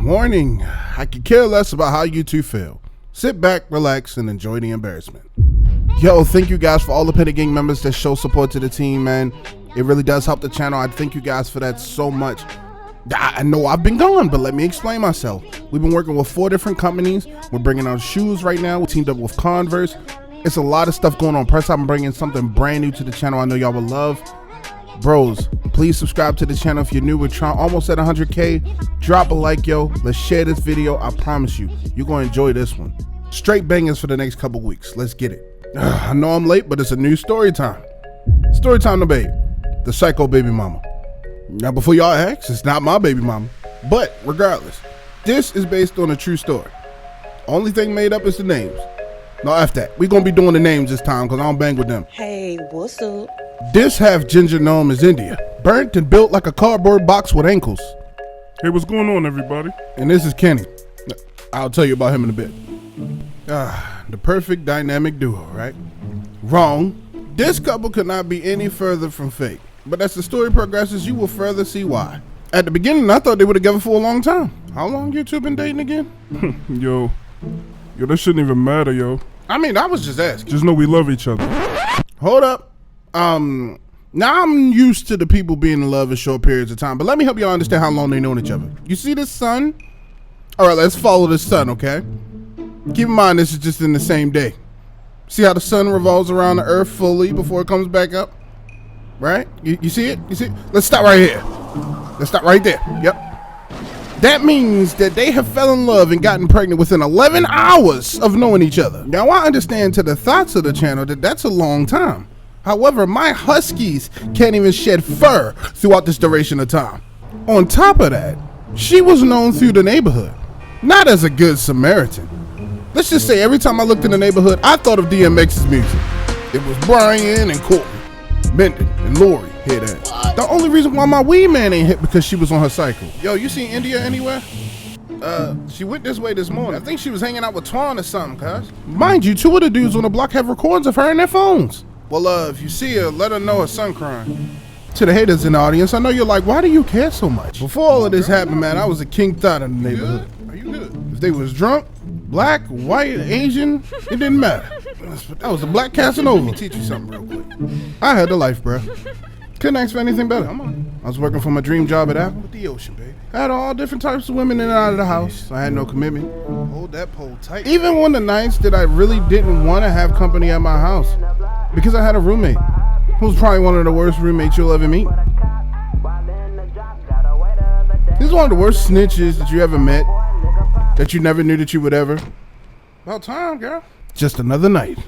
Warning, I could care less about how you two feel. Sit back, relax, and enjoy the embarrassment. Yo, thank you guys for all the PettyGang members that show support to the team, man. It really does help the channel. I thank you guys for that so much. I know I've been gone, but let me explain myself. We've been working with 4 different companies. We're bringing out shoes right now. We teamed up with Converse. It's a lot of stuff going on. Plus, I'm bringing something brand new to the channel I know y'all will love. Bros, please subscribe to the channel if you're new. We're trying almost at 100K. Drop a like, yo. Let's share this video. I promise you, you're going to enjoy this one. Straight bangers for the next couple weeks. Let's get it. I know I'm late, but it's a new story time. Story time to baby, the psycho baby mama. Now, before y'all ask, it's not my baby mama. But regardless, this is based on a true story. Only thing made up is the names. No, after that, we're going to be doing the names this time because I don't bang with them. Hey, what's up? This half ginger gnome is India, burnt and built like a cardboard box with ankles. Hey, what's going on, everybody? And this is Kenny. I'll tell you about him in a bit. The perfect dynamic duo, right? Wrong. This couple could not be any further from fake. But as the story progresses, you will further see why. At the beginning, I thought they were together for a long time. How long you two been dating again? Yo, that shouldn't even matter, yo. I mean, I was just asking. Just know we love each other. Hold up. Now I'm used to the people being in love in short periods of time, but let me help y'all understand how long they known each other. You see this sun? All right, let's follow this sun, okay? Keep in mind, this is just in the same day. See how the sun revolves around the earth fully before it comes back up? Right? You see it? You see it? Let's stop right here. Let's stop right there. Yep. That means that they have fell in love and gotten pregnant within 11 hours of knowing each other. Now, I understand to the thoughts of the channel that that's a long time. However, my huskies can't even shed fur throughout this duration of time. On top of that, she was known through the neighborhood, not as a good Samaritan. Let's just say every time I looked in the neighborhood, I thought of DMX's music. It was Brian and Courtney, Mendon and Lori. Hear that? The only reason why my weed man ain't hit because she was on her cycle. Yo, you seen India anywhere? She went this way this morning. I think she was hanging out with Twan or something, cuz. Mind you, 2 of the dudes on the block have records of her in their phones. Well, if you see her, let her know her son crying. To the haters in the audience, I know you're like, why do you care so much? Before all of this happened, man, I was a king thought in the neighborhood. Are you good? If they was drunk, black, white, Asian, it didn't matter. That was a black Casanova. Let me teach you something real quick. I had the life, bro. Couldn't ask for anything better. Come on. I was working for my dream job at Apple with the ocean, baby. I had all different types of women in and out of the house. I had no commitment. Hold that pole tight. Even on the nights that I really didn't want to have company at my house, because I had a roommate who was probably one of the worst roommates you'll ever meet. This is one of the worst snitches that you ever met, that you never knew that you would ever. About time, girl. Just another night.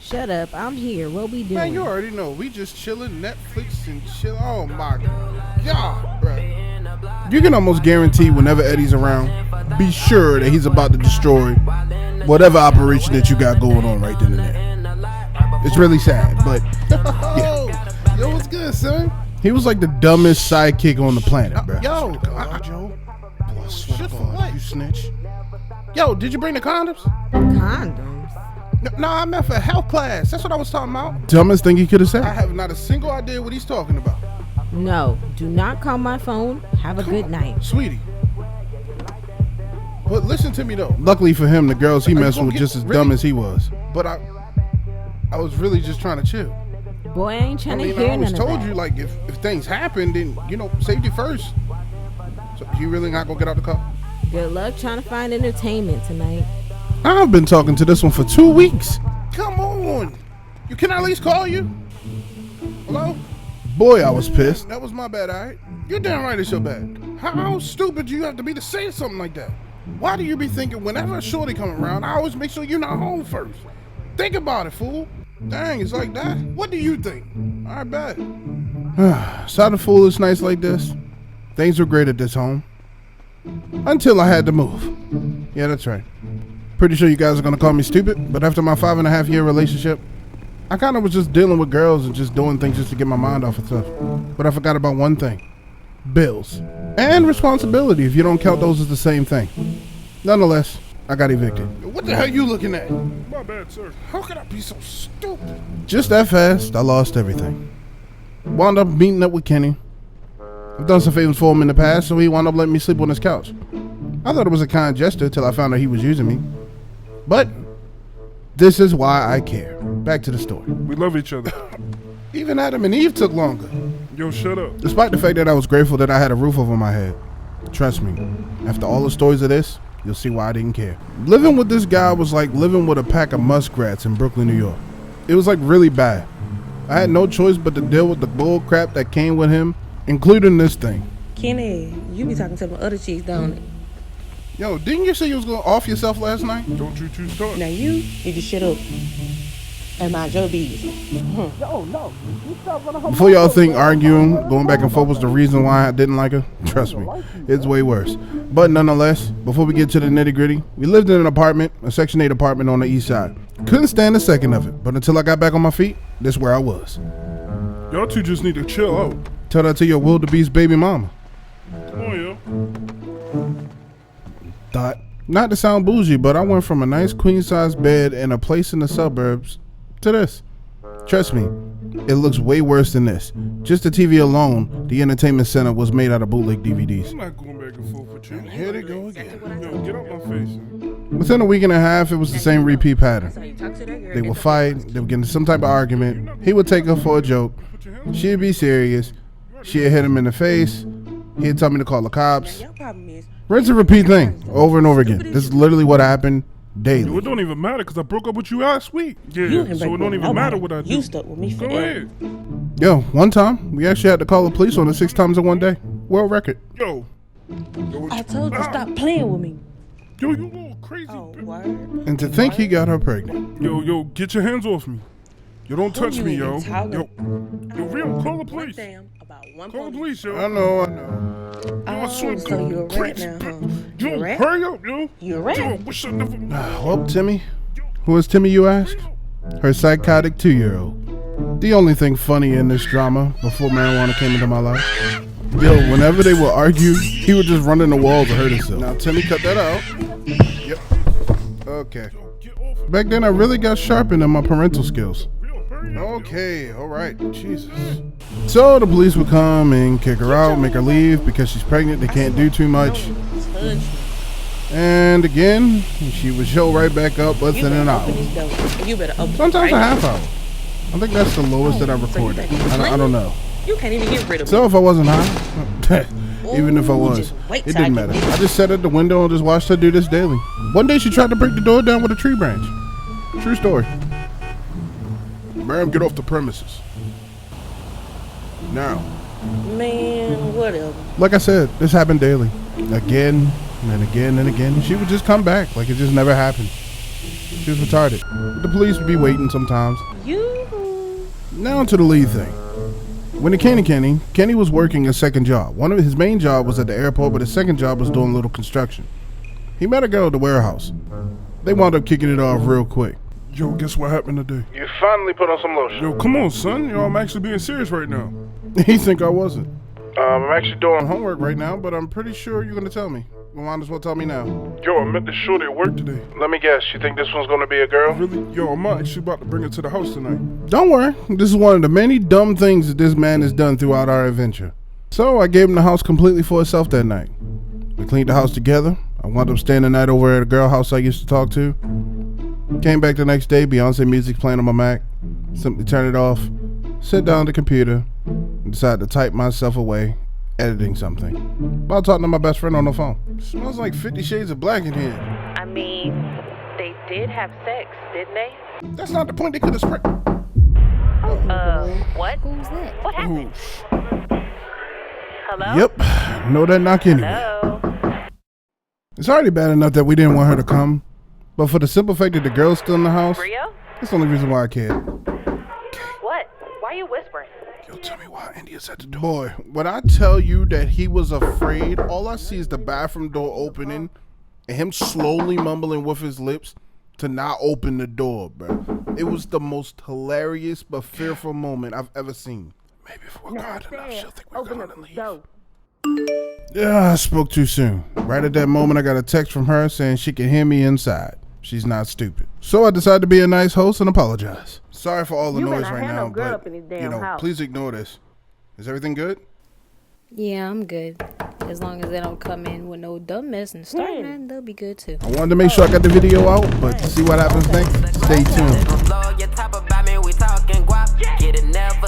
Shut up, I'm here. What we doing? Man, you already know. We just chilling, Netflix and chill. Oh my God, bro. You can almost guarantee whenever Eddie's around, be sure that he's about to destroy whatever operation that you got going on right then and there. It's really sad, but yeah. Yo, what's good, son? He was like the dumbest sidekick on the planet, bro. Yo, Joe. Shit for what? You snitch. Yo, did you bring the condoms? Condoms? No, I meant for health class. That's what I was talking about. Dumbest thing he could have said. I have not a single idea what he's talking about. No, do not call my phone. Have a good night. Sweetie. But listen to me though. Luckily for him, the girls he messed with were just as dumb as he was. But I was really just trying to chill. Boy, I ain't trying to hear none of that. I always told you, like, if things happen, then, you know, safety first. So you really not gonna get out the car? Good luck trying to find entertainment tonight. I've been talking to this one for 2 weeks. Come on. You can at least call you? Hello? Boy, I was pissed. That was my bad, all right? You're damn right it's your bad. How stupid do you have to be to say something like that? Why do you be thinking whenever a shorty come around, I always make sure you're not home first? Think about it, fool. Dang, it's like that? What do you think? All right, bad. Saw the foolish nights like this. Things were great at this home. Until I had to move. Yeah, that's right. Pretty sure you guys are gonna call me stupid, but after my 5.5-year relationship, I kind of was just dealing with girls and just doing things just to get my mind off of stuff. But I forgot about one thing. Bills. And responsibility, if you don't count those as the same thing. Nonetheless, I got evicted. What the hell you looking at? My bad, sir. How could I be so stupid? Just that fast, I lost everything. Wound up meeting up with Kenny. I've done some favors for him in the past, so he wound up letting me sleep on his couch. I thought it was a kind gesture till I found out he was using me. But this is why I care. Back to the story. We love each other. Even Adam and Eve took longer. Yo, shut up. Despite the fact that I was grateful that I had a roof over my head. Trust me, after all the stories of this, you'll see why I didn't care. Living with this guy was like living with a pack of muskrats in Brooklyn, New York. It was like really bad. I had no choice but to deal with the bull crap that came with him, including this thing. Kenny, you be talking to my other cheeks, don't it? Yo, didn't you say you was going off yourself last night? Don't you two start. Now you need to shut up and mind your business. Before y'all think arguing, going back and forth was the reason why I didn't like her, trust me, it's way worse. But nonetheless, before we get to the nitty gritty, we lived in an apartment, a Section 8 apartment on the east side. Couldn't stand a second of it, but until I got back on my feet, this is where I was. Y'all two just need to chill out. Tell that to your wildebeest baby mama. Come on, yo. Thought, not to sound bougie, but I went from a nice queen-size bed in a place in the suburbs to this. Trust me, it looks way worse than this. Just the TV alone, the entertainment center was made out of bootleg DVDs. I'm not going back and forth with you. Here they go again. Yo, get out my face. Man. Within a week and a half, it was the same repeat pattern. So you talk to that girl. They would fight, they would get into some type of argument. He would take her for a joke. She'd be serious. She'd hit him in the face. He'd tell me to call the cops. Your problem is Rinse and repeat thing over and over again. This is literally what happened Yo, daily. it don't even matter because I broke up with you last week. you Yeah, ain't so break it don't with even matter nobody. what I do. You stuck with me Go forever. ahead. Yo, one time, we actually had to call the police on it 6 times in one day. World record. Yo. Yo, I told you stop playing with me. Yo, you little crazy. Oh, bitch. word. And to think he got her pregnant. Yo, get your hands off me. Yo, don't touch you me, even yo. talking? Yo, real, call the One police. damn about one Call the police. police, yo. I know. Yo, I Oh, swear to so God, you a rat crazy now, bitch. huh? You a Yo, rat? hurry up, yo. You a rat? Yo, wish I never. Well, Timmy. Who is Timmy, you ask? Her psychotic 2-year-old. The only thing funny in this drama before marijuana came into my life. Yo, whenever they would argue, he would just run in the walls and hurt himself. Now, Timmy, cut that out. Yep. Okay. Get off of Back then, I really got sharpened in my parental skills. real, hurry up. Okay, alright, Jesus. So the police would come and kick her out, make her leave because she's pregnant, they can't do too much. Touch me. And again, she would show right back up You within an better hour. open this door. You better open Sometimes it a right half hour. I think that's the lowest that I So you recorded. think it's I don't know. You can't even get rid of So if I wasn't high, even if I Ooh, was, just wait it till I didn't get matter. this. I just sat at the window and just watched her do this daily. One day she tried to break the door down with a tree branch. True story. Ma'am, get off the premises. Now. me. Man, whatever. Like I said, this happened daily. Again and again and again. She would just come back like it just never happened. She was retarded. The police would be waiting sometimes. You. Now to the lead thing. When it came to Kenny was working a second job. One of his main job was at the airport, but his second job was doing a little construction. He met a girl at the warehouse. They wound up kicking it off real quick. Yo, guess what happened today? You finally put on some lotion. Yo, come on, son. Yo, I'm actually being serious right now. He think I wasn't. I'm actually doing homework right now, but I'm pretty sure you're gonna tell me. You might as well tell me now. Yo, I met this shorty at work today. Let me guess, you think this one's gonna be a girl? Really? Yo, I'm actually about to bring her to the house tonight. Don't worry, this is one of the many dumb things that this man has done throughout our adventure. So I gave him the house completely for himself that night. We cleaned the house together. I wound up staying the night over at a girl house I used to talk to. Came back the next day, Beyonce music playing on my Mac. Simply turn it off, sit down at the computer, and decide to type myself away, editing something. While talking to my best friend on the phone. Smells like 50 Shades of Black in here. I mean, they did have sex, didn't they? That's not the point, they could have spread. What? Who's that? What happened? Hello? Yep, know that knock anyway. Hello? It's already bad enough that we didn't want her to come, but for the simple fact that the girl's still in the house, Rio? that's the only reason why I cared. What? Why are you whispering? Yo, tell me why India's at the door. Boy, when I tell you that he was afraid, all I see is the bathroom door opening and him slowly mumbling with his lips to not open the door, bro. It was the most hilarious but fearful moment I've ever seen. Maybe if we're quiet enough, she'll think we're going to leave. Yeah, I spoke too soon. Right at that moment, I got a text from her saying she can hear me inside. She's not stupid. So I decided to be a nice host and apologize. Sorry for all the noise right now, but, please ignore this. Is everything good? Yeah, I'm good. As long as they don't come in with no dumb mess and start nothing, they'll be good too. I wanted to make sure I got the video out, but to see what happens next, stay tuned. Your top about me, we talking guap. Get it never